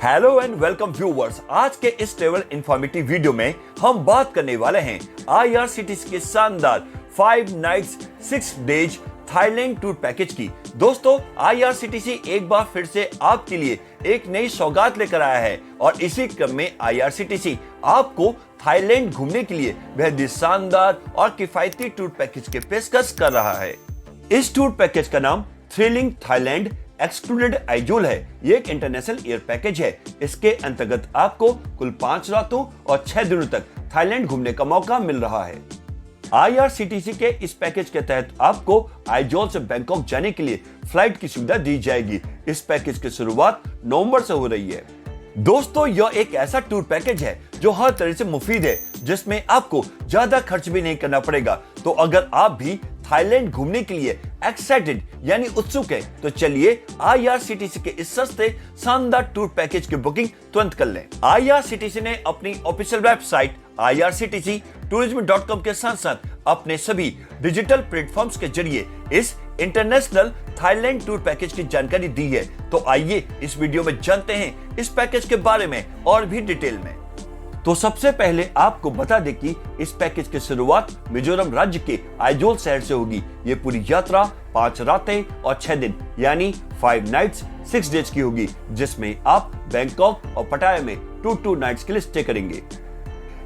Hello and welcome viewers. आज के इस ट्रेवल इंफॉर्मेटिव वीडियो में हम बात करने वाले हैं आईआरसीटीसी के शानदार 5 nights 6 days Thailand tour package की। दोस्तों, आईआरसीटीसी एक बार फिर से आपके लिए एक नई सौगात लेकर आया है और इसी क्रम में आईआरसीटीसी आपको थाईलैंड घूमने के लिए बेहद शानदार और किफायती टूर पैकेज के पेशकश कर रहा है। इस टूर पैकेज का नाम थ्रिलिंग थाईलैंड एक्सक्लूडेड आइजोल है। ये एक इंटरनेशनल एयर पैकेज है। इसके अंतर्गत आपको कुल 5 रातों और 6 दिनों तक थाईलैंड घूमने का मौका मिल रहा है। आईआरसीटीसी के इस पैकेज के तहत आपको आइजोल से बैंकॉक जाने के लिए फ्लाइट की सुविधा दी जाएगी। इस पैकेज की शुरुआत नवंबर से हो रही है। दोस्तों, यह एक ऐसा टूर पैकेज है जो हर तरह से मुफीद है, जिसमें आपको ज्यादा खर्च भी नहीं करना पड़ेगा। तो अगर आप भी थाईलैंड घूमने के लिए एक्साइटेड यानी उत्सुक है, तो चलिए आईआरसीटीसी के इस सस्ते शानदार टूर पैकेज की बुकिंग तुरंत कर लें। आईआरसीटीसी ने अपनी ऑफिशियल वेबसाइट irctctourism.com के साथ साथ अपने सभी डिजिटल प्लेटफॉर्म्स के जरिए इस इंटरनेशनल थाईलैंड टूर पैकेज की जानकारी दी है। तो आइए इस वीडियो में जानते हैं इस पैकेज के बारे में और भी डिटेल में। तो सबसे पहले आपको बता दें कि इस पैकेज की शुरुआत मिजोरम राज्य के आइजोल शहर से होगी। ये पूरी यात्रा 5 रातें और 6 दिन यानी 5 नाइट्स 6 डेज की होगी, जिसमें आप बैंकॉक और पटाया में 2 नाइट्स के लिए स्टे करेंगे।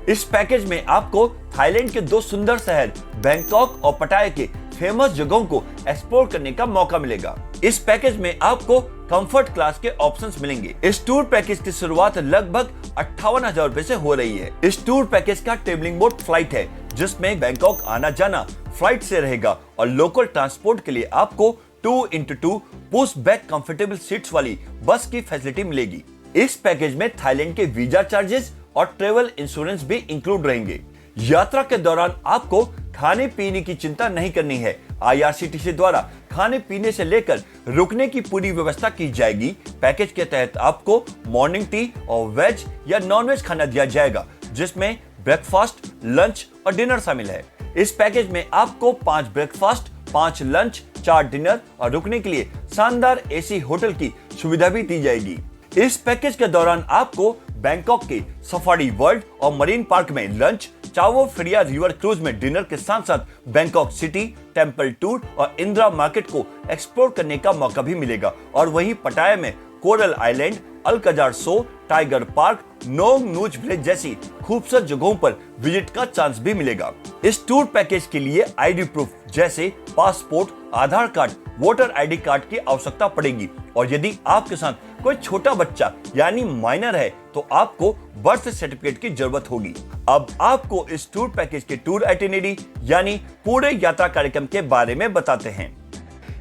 इस पैकेज में आपको थाईलैंड के 2 सुंदर शहर बैंकॉक और पटाया के फेमस जगहों को एक्सप्लोर करने का मौका मिलेगा। इस पैकेज में आपको कंफर्ट क्लास के ऑप्शंस मिलेंगे। इस टूर पैकेज की शुरुआत लगभग 58,000 रुपए से हो रही है। इस टूर पैकेज का ट्रेवलिंग मोड फ्लाइट है, जिसमें बैंकॉक आना जाना फ्लाइट से रहेगा और लोकल ट्रांसपोर्ट के लिए आपको 2x2 push back comfortable seats वाली बस की फैसिलिटी मिलेगी। इस पैकेज में थाईलैंड के वीजा चार्जेस और ट्रेवल इंश्योरेंस भी इंक्लूड रहेंगे। यात्रा के दौरान आपको खाने पीने की चिंता नहीं करनी है। आईआरसीटीसी द्वारा खाने पीने से लेकर रुकने की पूरी व्यवस्था की जाएगी। पैकेज के तहत आपको मॉर्निंग टी और वेज या नॉन वेज खाना दिया जाएगा, जिसमें ब्रेकफास्ट, लंच और डिनर शामिल है। इस पैकेज में आपको 5 ब्रेकफास्ट, 5 लंच, 4 डिनर और रुकने के लिए शानदार एसी होटल की सुविधा भी दी जाएगी। इस पैकेज के दौरान आपको बैंकॉक के सफारी वर्ल्ड और मरीन पार्क में लंच, चावो फ्रिया रिवर क्रूज में डिनर के साथ साथ बैंकॉक सिटी, टेंपल टूर और इंदिरा मार्केट को एक्सप्लोर करने का मौका भी मिलेगा। और वहीं पटाया में coral island, Alcazar show, tiger park, Nong Nooch village जैसी खूबसूरत जगहों पर विजिट का चांस भी मिलेगा। इस टूर पैकेज के लिए आईडी प्रूफ जैसे पासपोर्ट, आधार कार्ड, वोटर आईडी कार्ड की आवश्यकता पड़ेगी। और यदि आपके साथ कोई छोटा बच्चा यानी माइनर है, तो आपको बर्थ सर्टिफिकेट की जरूरत होगी। अब आपको इस टूर पैकेज के टूर आइटिनरी यानी पूरे यात्रा कार्यक्रम के बारे में बताते हैं।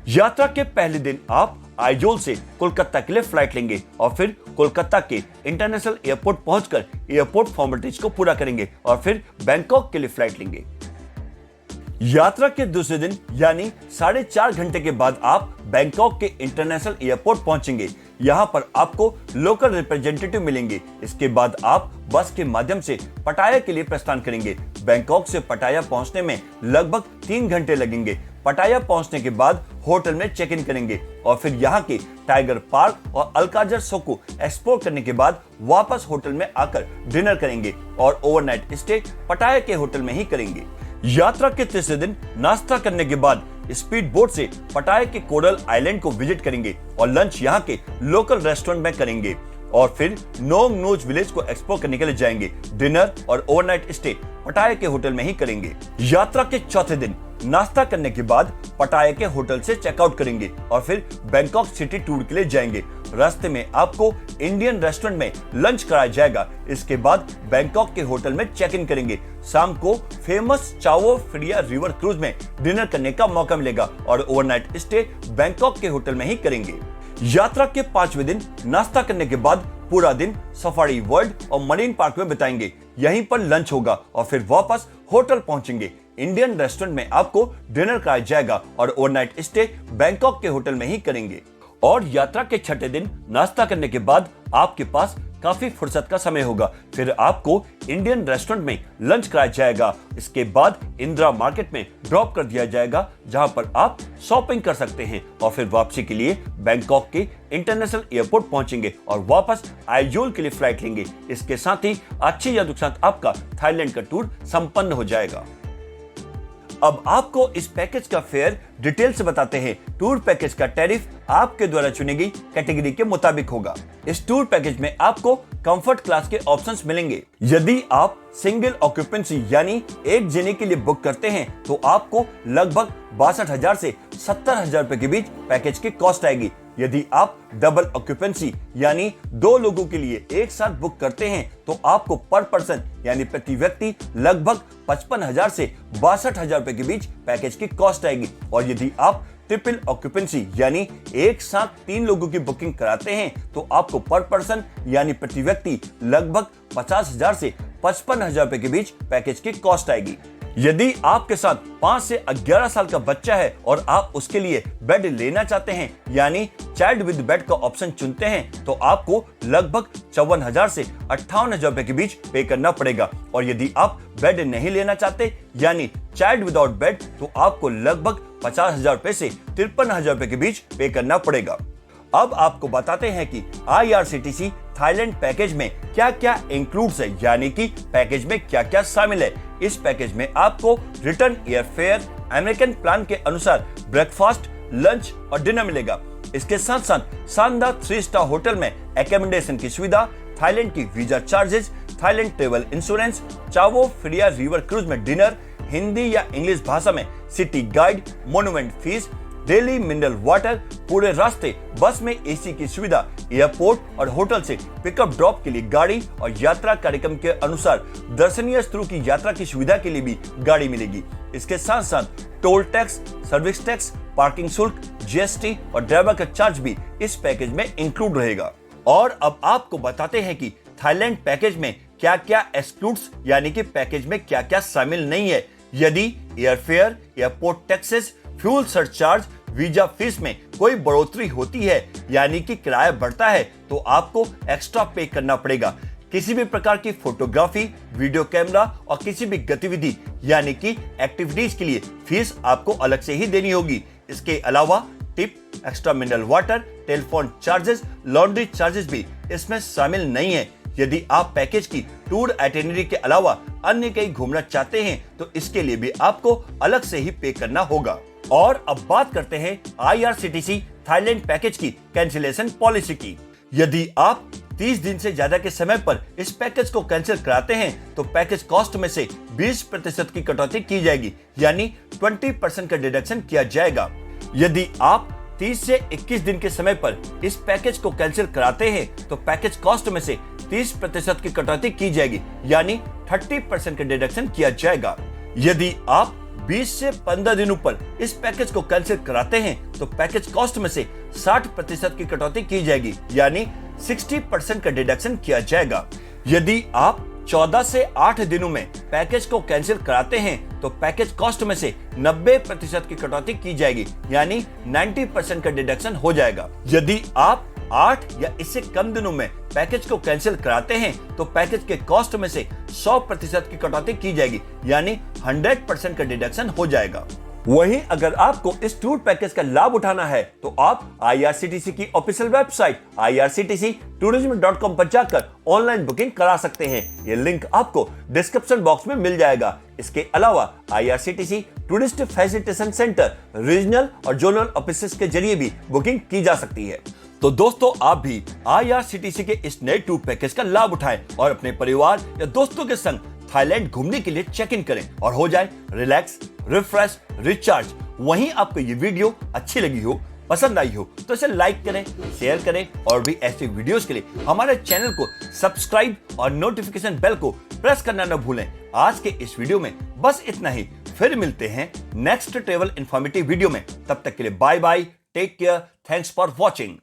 यात्रा के पहले दिन आप आइजोल से कोलकाता के लिए फ्लाइट लेंगे और फिर कोलकाता के इंटरनेशनल एयरपोर्ट पहुंचकर एयरपोर्ट फॉर्मेलिटीज को पूरा करेंगे और फिर बैंकॉक के लिए फ्लाइट लेंगे। यात्रा के दूसरे दिन यानी 4.5 घंटे के बाद आप बैंकॉक के इंटरनेशनल एयरपोर्ट पहुंचेंगे। यहां पर आपको लोकल रिप्रेजेंटेटिव मिलेंगे। इसके बाद आप बस के माध्यम से पटाया के लिए प्रस्थान करेंगे। बैंकॉक से पटाया पहुंचने में लगभग 3 घंटे लगेंगे। पटाया पहुंचने के बाद होटल में चेक इन करेंगे और फिर यहां के टाइगर पार्क और अल्काजर शो को एक्सप्लोर करने के बाद वापस होटल में आकर डिनर करेंगे और ओवरनाइट स्टे पटाया के होटल में ही करेंगे। यात्रा के तीसरे दिन नाश्ता करने के बाद स्पीड बोट से पटाया के कोरल आइलैंड को विजिट करेंगे और लंच यहाँ के लोकल रेस्टोरेंट में करेंगे और फिर नोंग नूच विलेज को एक्सप्लोर करने के लिए जाएंगे। डिनर और ओवरनाइट स्टे पटाया के होटल में ही करेंगे। यात्रा के चौथे दिन नाश्ता करने के बाद पटाया के होटल से चेकआउट करेंगे और फिर बैंकॉक सिटी टूर के लिए जाएंगे। रास्ते में आपको इंडियन रेस्टोरेंट में लंच कराया जाएगा। इसके बाद बैंकॉक के होटल में चेक इन करेंगे। शाम को फेमस चावो फ्रिया रिवर क्रूज में डिनर करने का मौका मिलेगा और ओवरनाइट स्टे बैंकॉक के होटल में ही करेंगे। यात्रा के 5वें दिन नाश्ता करने के बाद पूरा दिन सफारी वर्ल्ड और मरीन पार्क में बिताएंगे। यहीं पर लंच होगा और फिर वापस होटल पहुंचेंगे। इंडियन रेस्टोरेंट में आपको डिनर कराया जाएगा और ओवरनाइट स्टे बैंकॉक के होटल में ही करेंगे। और यात्रा के छठे दिन नाश्ता करने के बाद आपके पास काफी फुर्सत का समय होगा। फिर आपको इंडियन रेस्टोरेंट में लंच कराया जाएगा। इसके बाद इंदिरा मार्केट में ड्रॉप कर दिया जाएगा, जहां पर आप शॉपिंग कर सकते हैं और फिर वापसी के लिए बैंकॉक के इंटरनेशनल एयरपोर्ट पहुंचेंगे और वापस आइजोल के लिए फ्लाइट लेंगे। इसके साथ ही अच्छी यादों के साथ आपका थाईलैंड का टूर संपन्न हो जाएगा। अब आपको इस पैकेज का फेयर डिटेल से बताते हैं। टूर पैकेज का टैरिफ आपके द्वारा चुनी गई कैटेगरी के मुताबिक होगा। इस टूर पैकेज में आपको कंफर्ट क्लास के ऑप्शंस मिलेंगे। यदि आप सिंगल ऑक्यूपेंसी यानी एक जने के लिए बुक करते हैं तो आपको लगभग 62,000 से 70,000 रुपए के बीच पैकेज की कॉस्ट आएगी। यदि आप डबल ऑक्यूपेंसी यानी 2 लोगों के लिए एक साथ बुक करते हैं तो आपको पर पर्सन यानी प्रति व्यक्ति लगभग 55,000 से 62,000 रुपए के बीच पैकेज की कॉस्ट आएगी। और यदि आप ट्रिपल ऑक्यूपेंसी यानी एक साथ 3 लोगों की बुकिंग कराते हैं तो आपको पर पर्सन यानी प्रति व्यक्ति लगभग 50,000 से 55,000 रुपए के बीच पैकेज की कॉस्ट आएगी। यदि आपके साथ 5 से 11 साल का बच्चा है और आप उसके लिए बेड लेना चाहते हैं यानी चाइल्ड विद बेड का ऑप्शन चुनते हैं तो आपको लगभग 54,000 से 58,000 रुपए के बीच पे करना पड़ेगा। और यदि आप बेड नहीं लेना चाहते यानी चाइल्ड विदाउट बेड तो आपको लगभग 50,000 रुपए से 53,000 रुपए के बीच पे करना पड़ेगा। अब आपको बताते हैं कि IRCTC थाईलैंड पैकेज में क्या क्या इंक्लूड्स है, यानी कि पैकेज में क्या क्या शामिल है। इस पैकेज में आपको return air fare, American plan के अनुसार ब्रेकफास्ट, लंच और डिनर मिलेगा। इसके साथ साथ शानदार 3 स्टार होटल में एकोमोडेशन की सुविधा, थाईलैंड की visa charges, Thailand travel insurance, चावो Freya river cruise में डिनर, हिंदी या इंग्लिश भाषा में city guide, monument fees, daily mineral water, पूरे रास्ते बस में एसी की सुविधा, एयरपोर्ट और होटल से पिकअप ड्रॉप के लिए गाड़ी और यात्रा कार्यक्रम के अनुसार दर्शनीय स्थलों की यात्रा की सुविधा के लिए भी गाड़ी मिलेगी। इसके साथ साथ toll tax, service tax, parking शुल्क, GST और ड्राइवर का चार्ज भी इस पैकेज में इंक्लूड रहेगा। और अब आपको बताते हैं कि थाईलैंड पैकेज में क्या क्या एक्सक्लूड्स यानी कि पैकेज में क्या क्या शामिल नहीं है। यदि airfare, airport taxes, fuel surcharge, visa fees में कोई बढ़ोतरी होती है यानी कि किराया बढ़ता है तो आपको एक्स्ट्रा पे करना पड़ेगा। किसी भी प्रकार की फोटोग्राफी, वीडियो कैमरा और किसी भी गतिविधि यानी कि एक्टिविटीज के लिए फीस आपको अलग से ही देनी होगी। इसके अलावा tip, extra mineral water, telephone charges, laundry charges भी इसमें शामिल नहीं है। यदि आप पैकेज की टूर आइटिनरी के अलावा अन्य कहीं घूमना चाहते हैं तो इसके लिए भी आपको अलग से ही पे करना होगा। और अब बात करते हैं IRCTC थाईलैंड पैकेज की कैंसिलेशन पॉलिसी की। यदि आप 30 दिन से ज्यादा के समय पर इस पैकेज को कैंसिल कराते हैं तो पैकेज कॉस्ट में से 20% की कटौती की जाएगी, यानी 20% का डिडक्शन किया जाएगा। यदि आप 30 से 21 दिन के समय पर इस पैकेज को कैंसिल कराते हैं तो पैकेज कॉस्ट में से 30% की कटौती की जाएगी, यानी 30% का डिडक्शन किया जाएगा। यदि आप 20 से 15 दिनों पर इस पैकेज को कैंसिल कराते हैं तो पैकेज कॉस्ट में से 60% की कटौती की जाएगी, यानी 60% का डिडक्शन किया जाएगा। यदि आप 14 से 8 दिनों में पैकेज को कैंसिल कराते हैं तो पैकेज कॉस्ट में से 90% की कटौती की जाएगी, यानी 90% का डिडक्शन हो जाएगा। यदि आप 8 या इससे कम दिनों में पैकेज को कैंसिल कराते हैं तो पैकेज के कॉस्ट में से 100% की कटौती की जाएगी, यानी 100% का डिडक्शन हो जाएगा। वहीं अगर आपको इस टूर पैकेज का लाभ उठाना है तो आप IRCTC की ऑफिशियल वेबसाइट irctctourism.com पर जाकर ऑनलाइन बुकिंग करा सकते हैं। ये लिंक आपको डिस्क्रिप्शन बॉक्स में मिल जाएगा। इसके अलावा IRCTC tourist facilitation centre, regional और जोनल ऑफिसेस के जरिए भी बुकिंग की जा सकती है। तो दोस्तों, आप भी IRCTC के इस नए टूर पैकेज का लाभ उठाएं और अपने परिवार या दोस्तों के संग थाईलैंड घूमने के लिए चेक इन करें और हो जाए रिलैक्स, रिफ्रेश, रिचार्ज। वहीं आपको ये वीडियो अच्छी लगी हो, पसंद आई हो तो इसे लाइक करें, शेयर करें और भी ऐसे वीडियोस के लिए हमारे चैनल को सब्सक्राइब और नोटिफिकेशन बेल को प्रेस करना न भूलें। आज के इस वीडियो में बस इतना ही। फिर मिलते हैं नेक्स्ट ट्रेवल इंफॉर्मेटिव वीडियो में। तब तक के लिए bye bye, take care, thanks for watching.